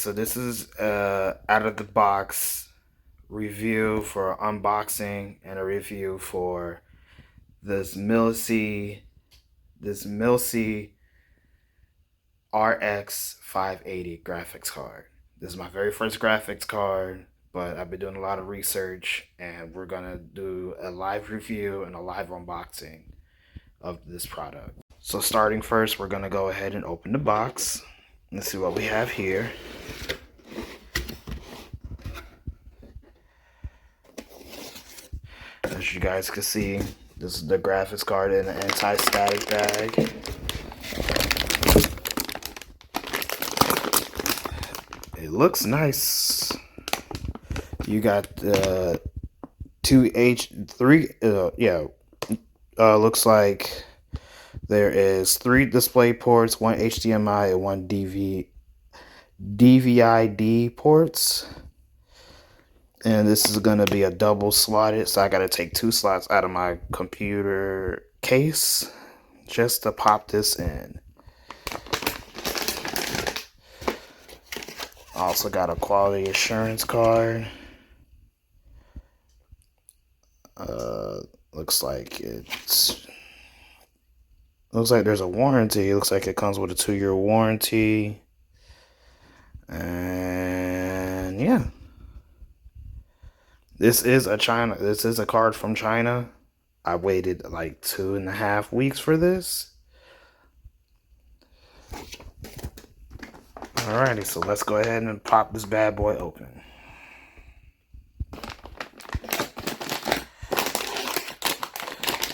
so this is out of the box review for unboxing and a review for this MLLSE RX 580 graphics card. This is my very first graphics card, but I've been doing a lot of research and we're gonna do a live review and a live unboxing of this product. So starting first, we're gonna go ahead and open the box. Let's see what we have here. As you guys can see, this is the graphics card in an anti-static bag. It looks nice. You got looks like there is 3 display ports, 1 HDMI and 1 DVI-D ports. And this is going to be a double slotted, so I got to take 2 slots out of my computer case just to pop this in. Also got a quality assurance card. Looks like there's a warranty. It looks like it comes with a 2-year warranty. And yeah. This is a card from China. I waited like 2.5 weeks for this. Alrighty, so let's go ahead and pop this bad boy open.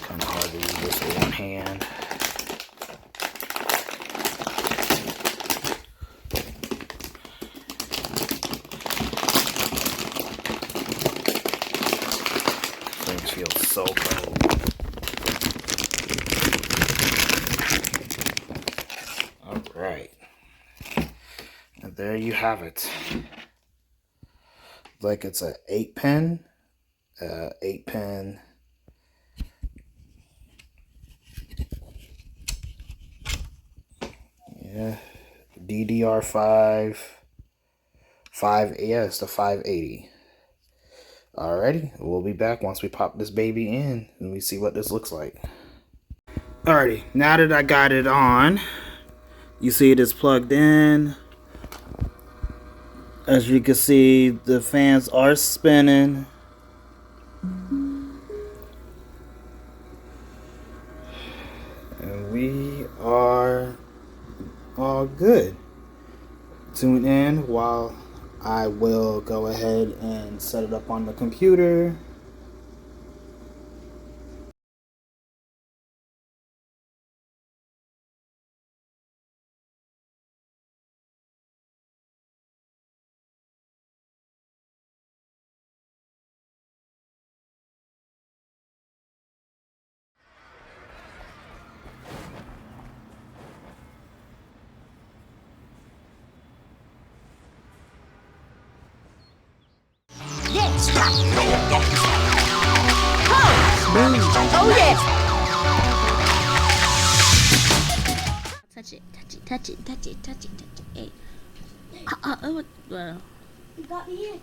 Kind of hard to use this with one hand. Things feel so cold. Alright. And there you have it. Like it's a 8-pin. 8-pin. Yeah. DDR5. It's the 580. Alrighty, we'll be back once we pop this baby in and we see what this looks like. Alrighty, now that I got it on, you see it is plugged in. As you can see, the fans are spinning. And we are all good. Tune in while I will go ahead and set it up on the computer. Oh yeah! Touch it, touch it, touch it, touch it, touch it, touch it. Hey. You got me in.